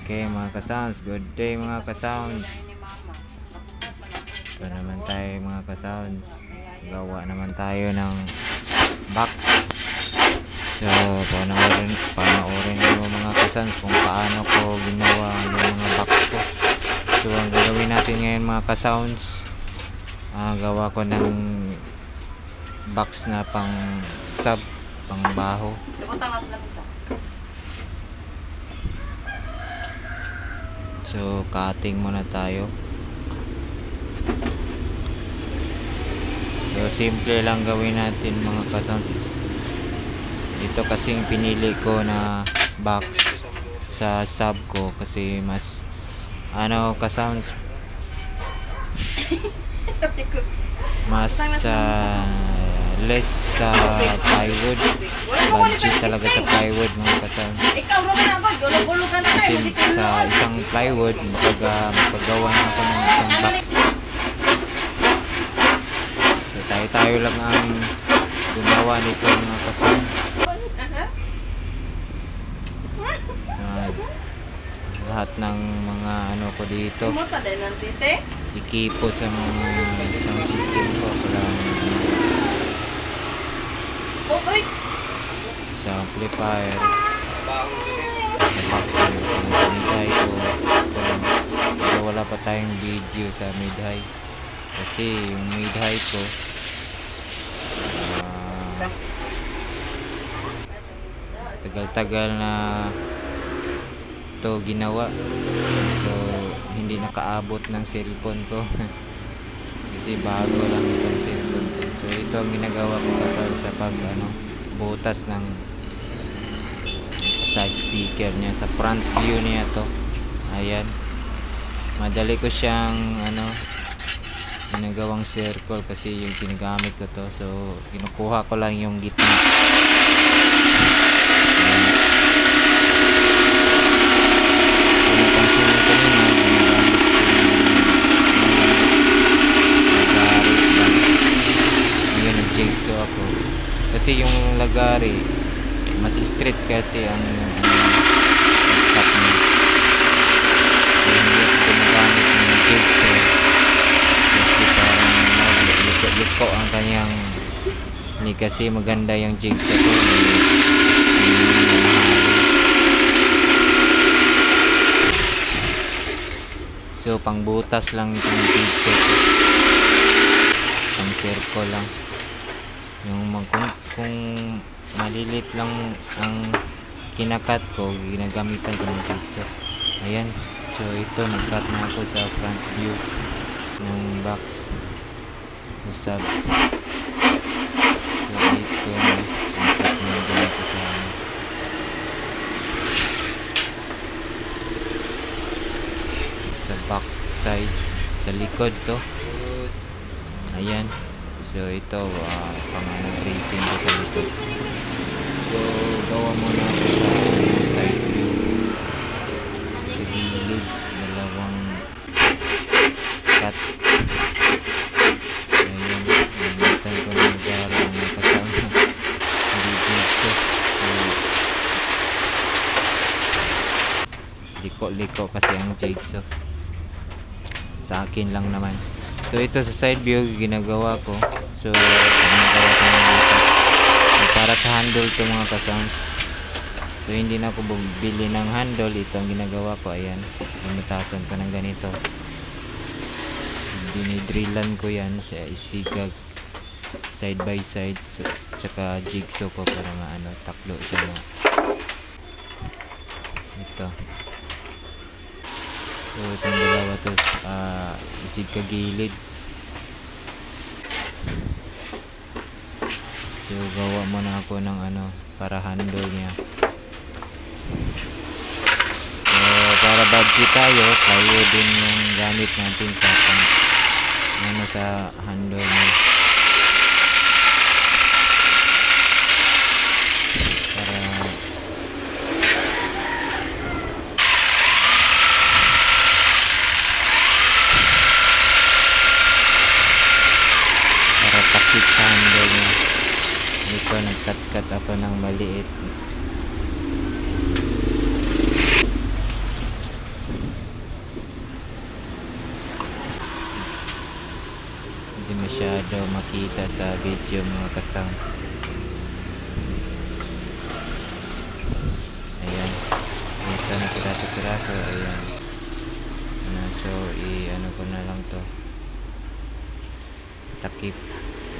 Okay mga ka-sounds, good day mga ka-sounds. Ito naman tayo mga ka-sounds. Gawa naman tayo ng box. So panoorin nyo mga ka-sounds kung paano ko ginawa yung mga box ko. So ang gagawin natin ngayon mga ka-sounds, gawa ko ng box na pang sub, pang baho. So cutting muna tayo. So simple lang gawin natin mga ka-sounds. Ito kasing pinili ko na box sa sub ko kasi mas ka-sounds, mas less sa plywood. Budget talaga sa plywood mga ka-sounds. Kasi sa isang plywood magpagawa na ako ng isang box. So tayo lang ang gumawa nito mga ka-sounds. Lahat ng mga ko dito ikipo sa mga sound system ko sa amplifier, sa box ng mid-high ko. Pero wala pa tayong video sa mid-high kasi yung mid-high ko tagal-tagal na to ginawa, so hindi nakaabot ng cellphone ko kasi bago lang itong cellphone ko. So ito ang ginagawa ko sa pag butas ng sa speaker niya, sa front view niya to. Ayan, madali ko siyang ginagawang circle kasi yung ginagamit ko to. So kinukuha ko lang yung gitna. So ako kasi yung lagari mas straight kasi ang cut niya. Hindi ko gumagamit ng jigsaw kasi parang liko ang kanyang hindi kasi maganda yung jigsaw ko. So pang butas lang itong jigsaw ko, pang circle lang. Yung kung malilit lang ang kinakat ko, ginagamitan ko ng jigsaw. Ayan, so ito nag-cut na ako sa front view ng box sa sub. So ito nag-cut na ganito sa back side, sa likod to. Ayan, so ito pang tracing ko sa likod. So gawa muna ako sa side view, sa gilid, dalawang cut. Ayan, namitan ko ng garo ang kasama jigsaw. Liko kasi ang jigsaw sa akin lang naman. So ito sa side view ginagawa ko. So ginagawa ko ng butas. So, para sa handle to mga ka-sounds. So hindi na ako bumili ng handle. Ito ang ginagawa ko. Ayan, bumutasan ko ng ganito. Dinidrillan ko yan sa isigag side by side. So, tsaka jigsaw ko para taklo siya na. Ito. So itong dalawa to isig ka gilid. So gawa muna ako ng para handle niya. So para budget tayo, tayo din yung gamit natin sa sa handle niya. Para takip sa handle niya. Ito nagkat-cut ako ng maliit. makita sa video mga kasang. Ayan, ito na piraso-piraso. Ayan, so ano ko na lang to, takip.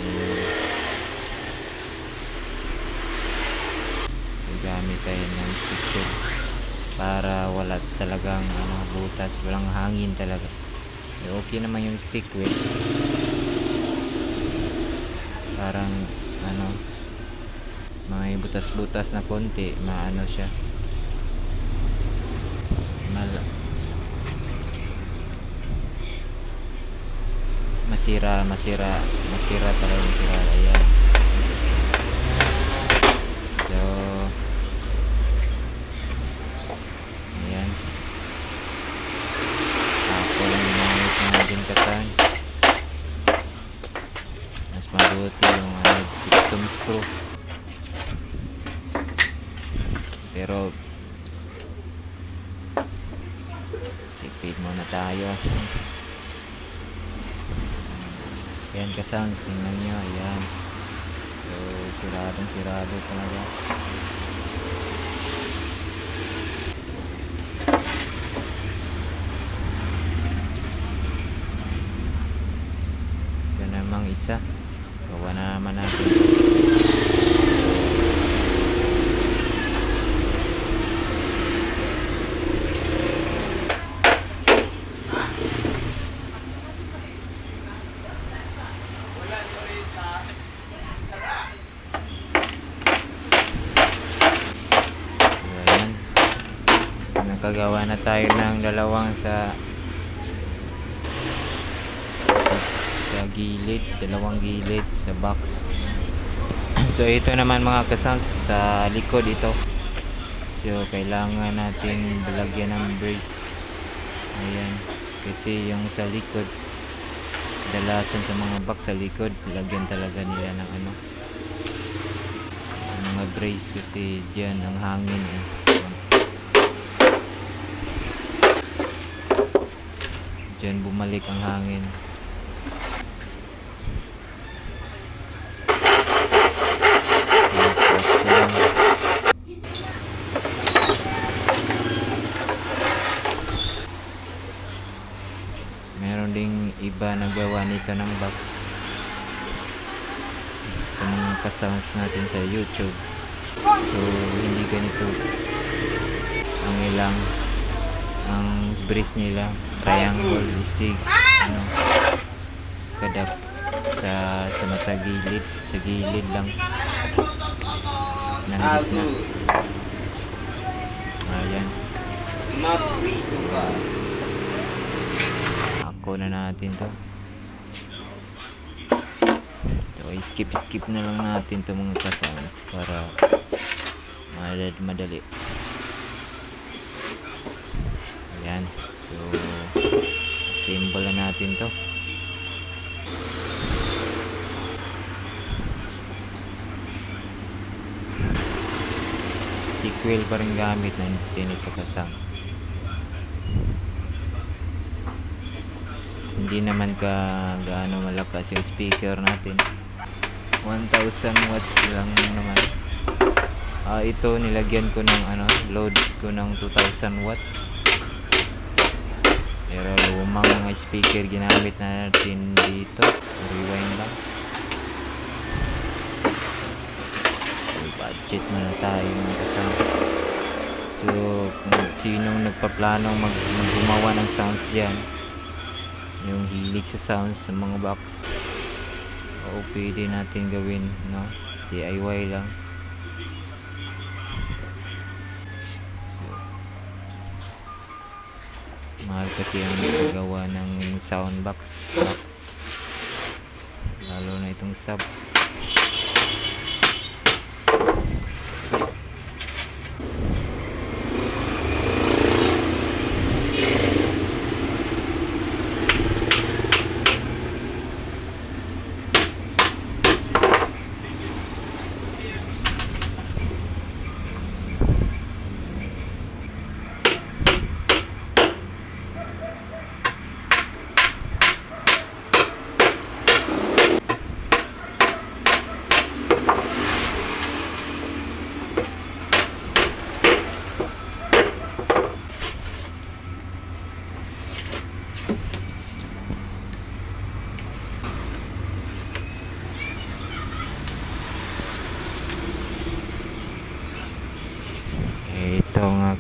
Ayan, gamit tayo ng sticker para wala talagang butas, walang hangin talaga. Okay naman yung stick weight, parang may butas-butas na konti, siya masira talaga, masira. Ayan, so ayan, ako lang ginamit natin katan. Mas mabuti yung gypsum screw, pero tipid muna tayo. Ayan ka-sounds, tingnan nyo. Ayan, so sirado talaga. Ito namang isa, gawa na naman natin. Nakagawa na tayo ng dalawang sa gilid, dalawang gilid sa box. So ito naman mga kasounds sa likod ito. So kailangan natin lagyan ng brace. Ayan, kasi yung sa likod, dalasan sa mga box sa likod, lagyan talaga nila ng mga brace, kasi diyan ang hangin diyan bumalik ang hangin. Meron ding iba na gawa nito ng box sa mga kasounds natin sa YouTube. So hindi ganito ang brace nila, triangle, isig, kadak sa matagilid, sa gilid lang ng gitna. Ayan, ako na natin to. So skip na lang natin to mga kasounds para madali. Ayan, so assemble na natin to. Sequel pa rin gamit natin ito kasang. Hindi naman gaano malakas yung speaker natin, 1000 watts lang naman. Ito nilagyan ko ng load ko ng 2000 watt, pero lumang mga speaker ginamit natin dito. Rewind lang, budget muna tayo mga kasama. So kung sinong nagpaplanong gumawa ng sounds dyan, yung hilig sa sounds sa mga box, pwede natin gawin, DIY lang. Mahal kasi ang gagawa ng sound box, lalo na itong sub.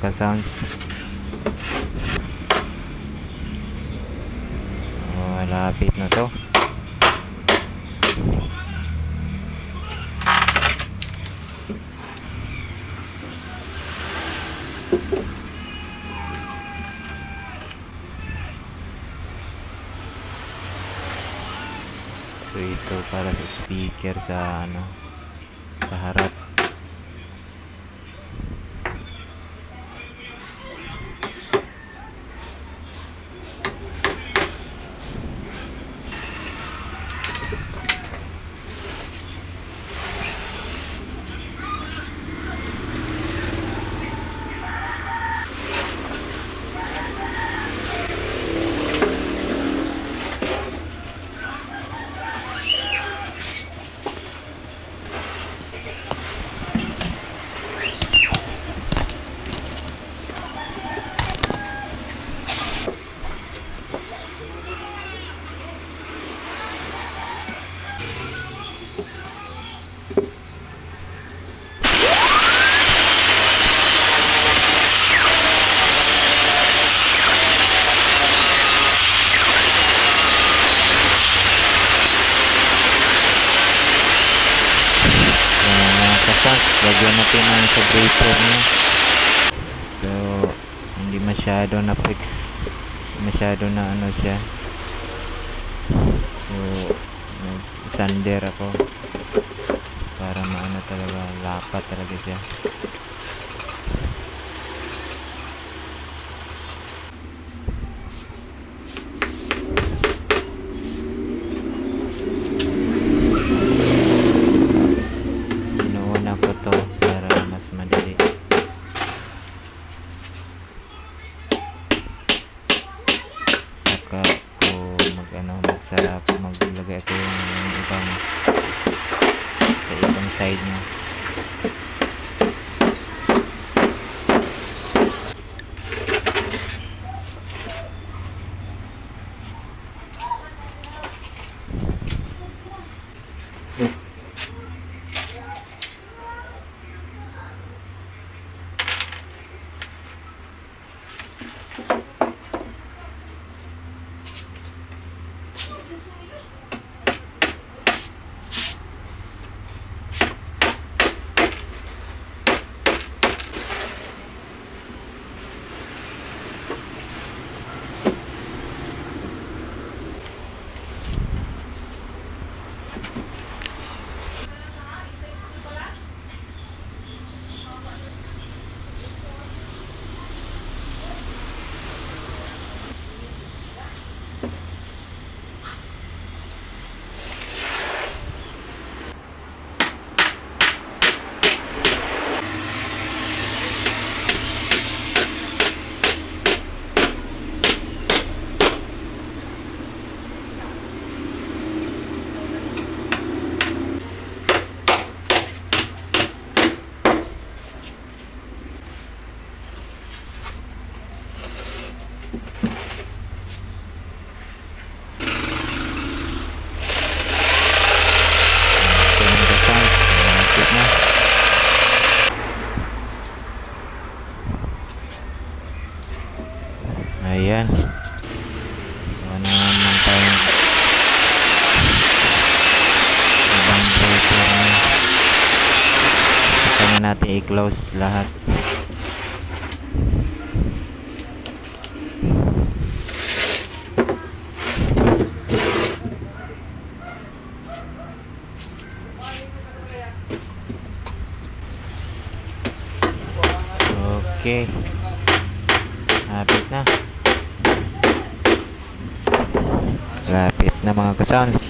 ka-sounds. Malapit na to. So ito para sa speaker sa sa harap. Lagyan natin ang vibrator niya. So hindi masyado na fix, masyado na siya. So sander ako para maano talaga, lapat talaga siya. Maglagay ako yung ibang sa ibang side niya. Ayan. Wala naman tayong ibang breaker na. Saka na natin i-close lahat. Okay. Lapit na. Lapit na mga ka-sounds.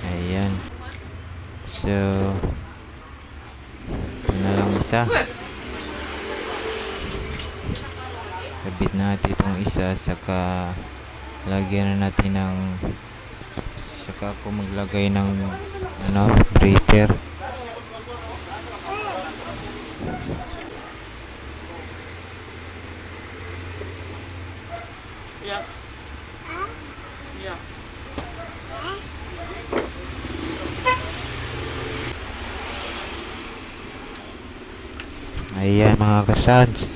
Ayan. So ito na lang isa. Kabit natin itong isa, saka lagyan na natin ng, saka ako maglagay ng breather. Yeah. Ayan mga kasans.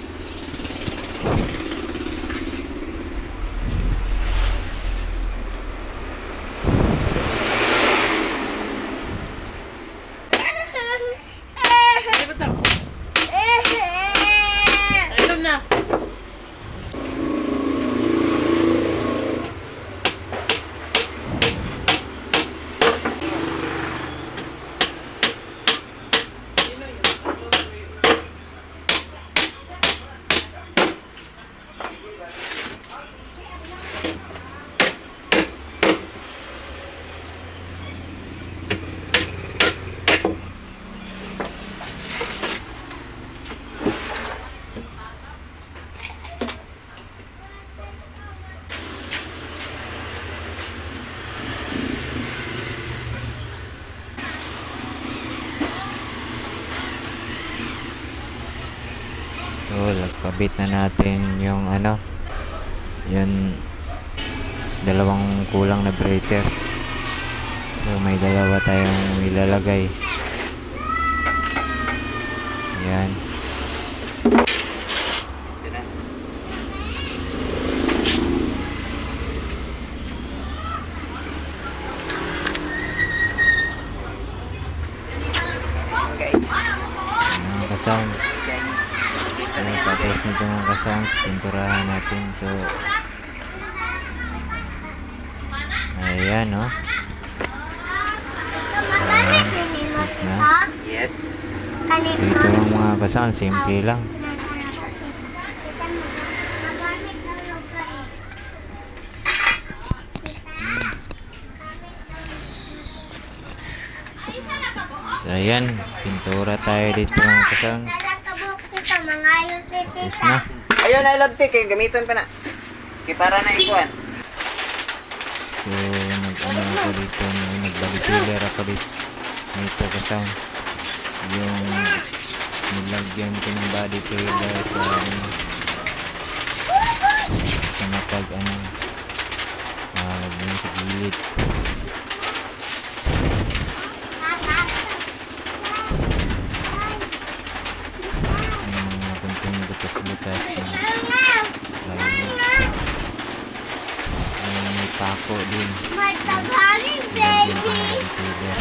Ayun na. So, nagkabit na natin yung ano, yung dalawang kulang na breaker. So, may dalawa tayong ilalagay. Ayan. Mga kasama. Ayan, tapos nito mga kasama, pinturahan natin. So, ayan, no? Ayan, tapos na. Yes. Dito ang mga kasama, simple lang. So, ayan, pintura tayo dito mga kasama. Tapos na. Ayun na ilagtik kay gamiton pa na. Kay para na ikuan. So, nag-ano ako dito, nag-bodybuilder ako dito. Ito kasama. Yung nilagyan ko ng bodybuilder sa ano, sa matag ano, sa gilid. Yung mga kunting butas-butas na may pako din. Nilagyan ko ng bodybuilder.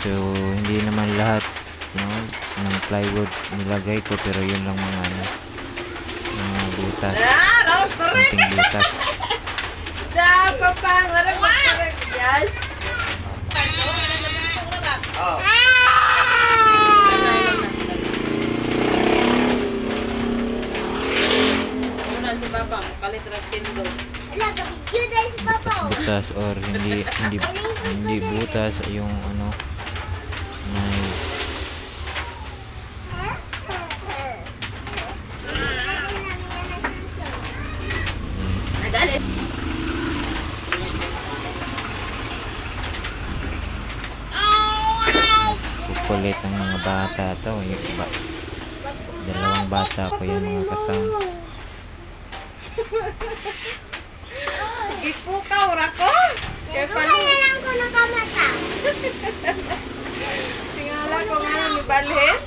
So, hindi naman lahat, no, ng plywood nilagay ko, pero yun lang mga ano, mga butas, kunting butas. Yes. Oh. Una si Papa, kalit ra tindo. Butas or hindi butas, yung ano, may Nagalit. kukulit ng mga bata to. Yung dalawang bata ko yung mga kasama. Gipukaw ra ko. Kay Tingala ko nga ni balhin.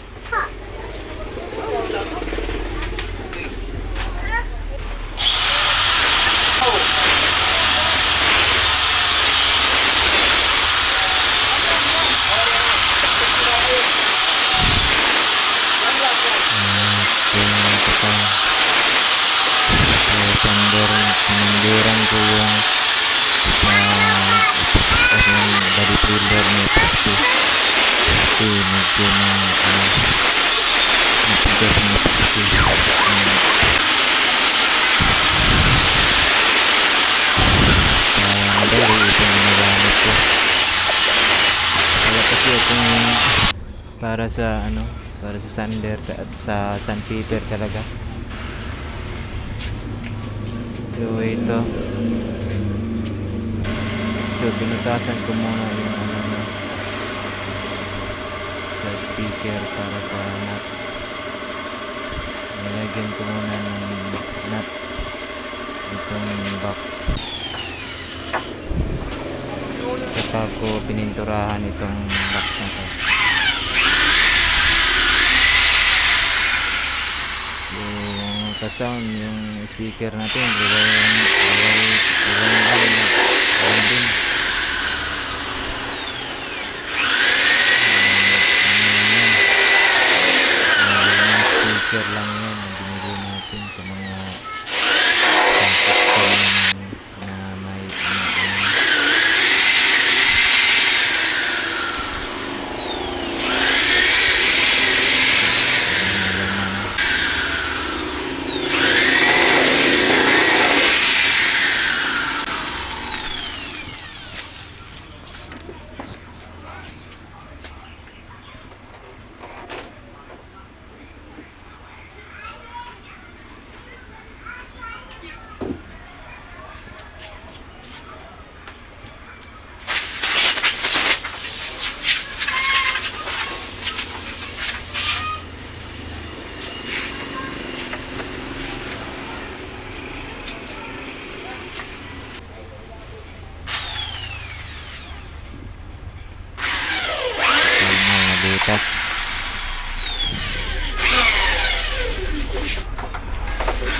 Sinunduran ko yung bodybuilder ni Pepsi. Kasi medyo na napigas ni Pepsi. Madali ito yung nagamit ko. Wala kasi itong para sa ano, para sa sander at sa sandpaper talaga. So ito, so binutasan ko muna yung ano, sa speaker para sa nut. Nilagyan ko muna ng box. Saka ko pininturahan itong box na to. Yung ka-sound, yung speaker natin, din. Speaker lang yan ang binili natin sa mga construction na may butas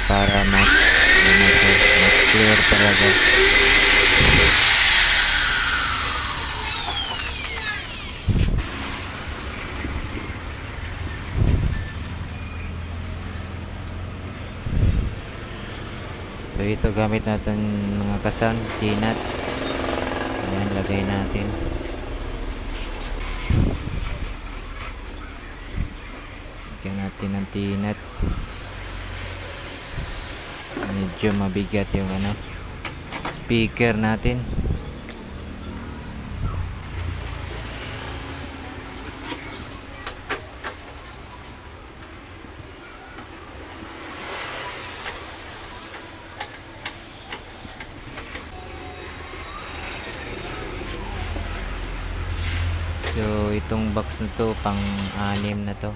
para mas clear talaga. So ito gamit natin mga kasan, tinat. Ayan, lagay natin. Lagyan natin ng tinat. Medyo mabigat yung speaker natin. So itong box na to pang-anim na to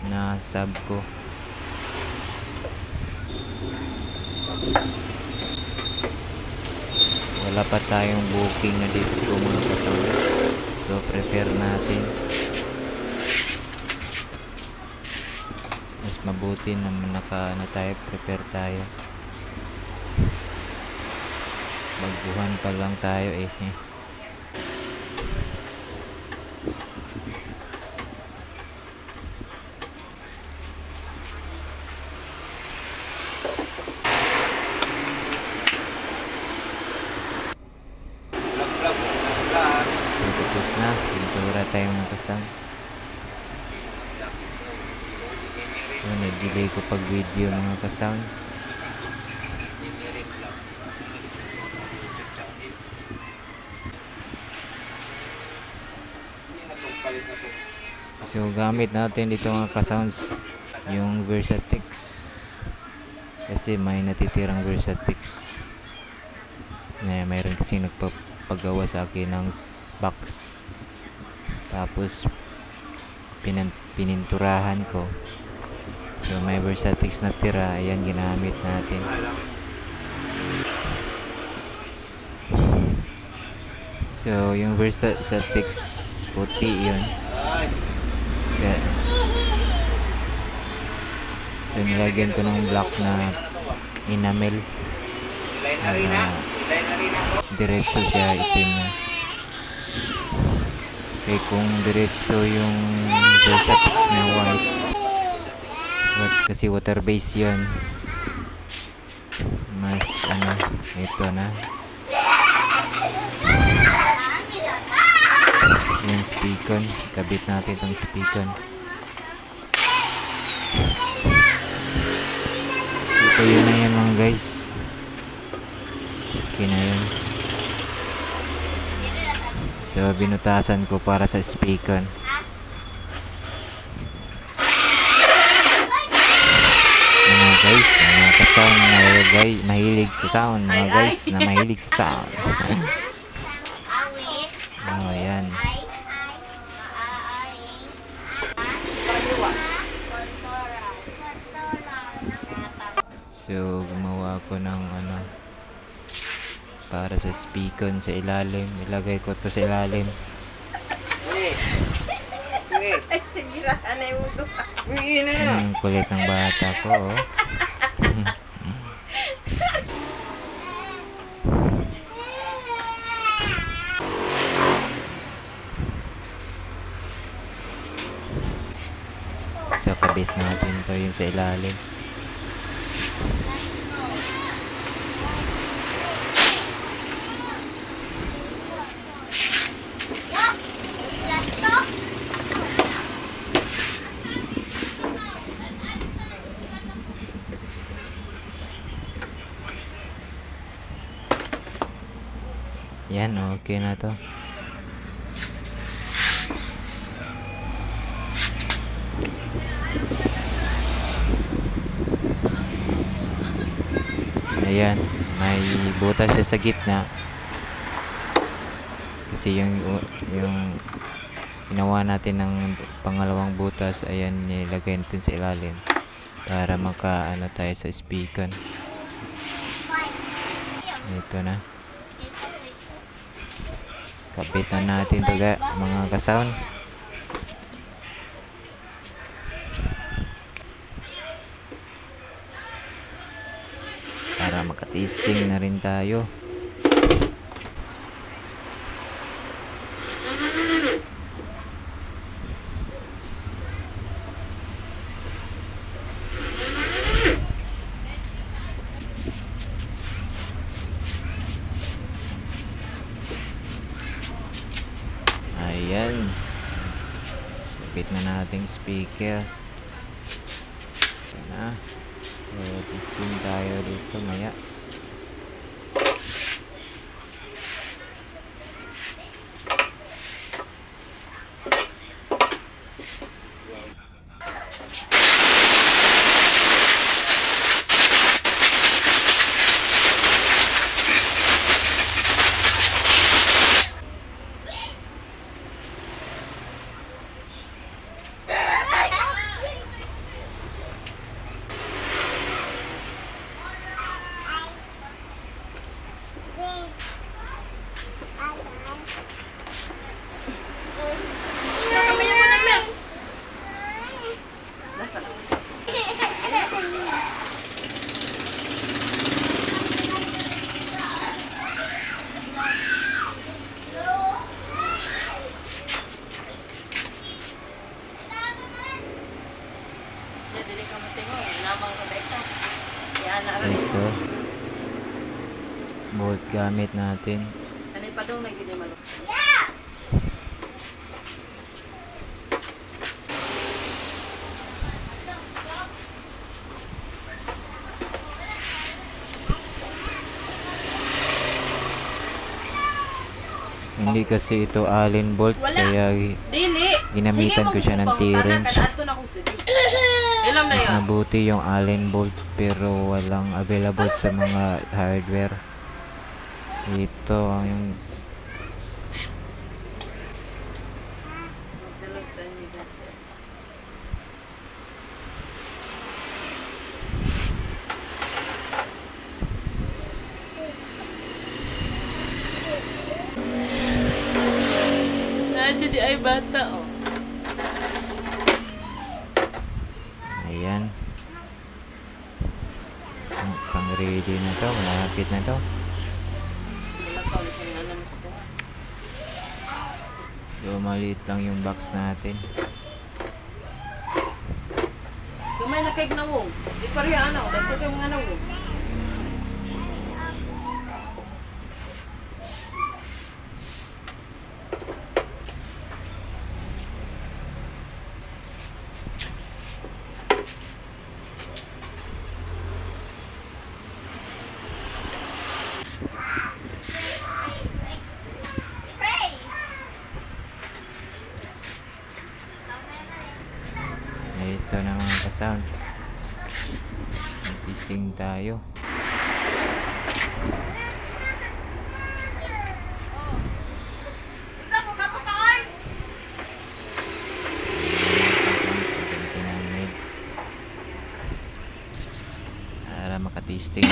na sub ko. Wala pa tayong booking na disco mga kasama. So prepare natin. Mas mabuti naman tayo, prepare tayo. Baguhan pa lang tayo eh. Tapos na, pintura tayo ng kasang. So, nag-delay ko pag video mga kasang. So gamit natin dito mga ka-sounds yung Versatix kasi may natitirang Versatix na mayroon kasi nagpapagawa sa akin ng box, tapos pininturahan ko. So may Versatix na tira, ayan ginamit natin. So yung Versatix puti yun. Okay. So nilagyan ko ng black na enamel. Diretso siya, itim na. Okay, kung diretso yung Versatix na white, kasi water base yun, mas ito na yung speakon, kabit natin itong speakon. Ito yun na yan mga guys, okay na yun. So binutasan ko para sa speakon. Mga guys, mga ka-sound na mahilig sa sound, mga guys na mahilig sa sound. Oh, ayan. So gumawa ako ng para sa speakon sa ilalim. Ilagay ko to sa ilalim. Uy. Uy. Ay, sigirahan na yung ulo. Uy, na na. Ang kulit ng bata ko, oh. So, kabit natin to yung sa ilalim. Yan, okay na to. Ayan, may butas siya sa gitna. Kasi yung ginawa natin ng pangalawang butas, ayan, nilagay natin sa ilalim para maka ano tayo sa speaker. Ito na. Kabit na natin to mga kasound. Para makatesting na rin tayo. Ayan. Kapit na nating speaker. Ito na. So, testing tayo dito maya. Kamaya mo lang lang. Dili ka matingo, namang ka dito. Yan na rin. Ito. Bolt gamit natin. Ano pa daw nagili malo? Hindi kasi ito Allen bolt, Wala. kaya Dili. ginamitan ko siya ng T-wrench. Ato na ko sa Diyos. Ilam na Mas yun. mabuti yung Allen bolt pero walang available sa mga hardware. Ito ang yung Nadyo di ay bata, oh. ayan. Mukhang ready na to, malapit na to. Wala ka ulit yung alam mo ito. So maliit lang yung box natin. Gamay na kay gnawong. Di pareha ano, dagto kay mga nawong. Ito na mga kasound. Testing tayo. Para para makatisting.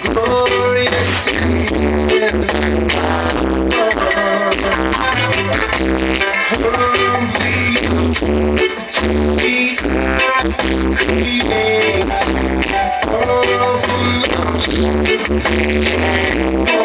glorious create all of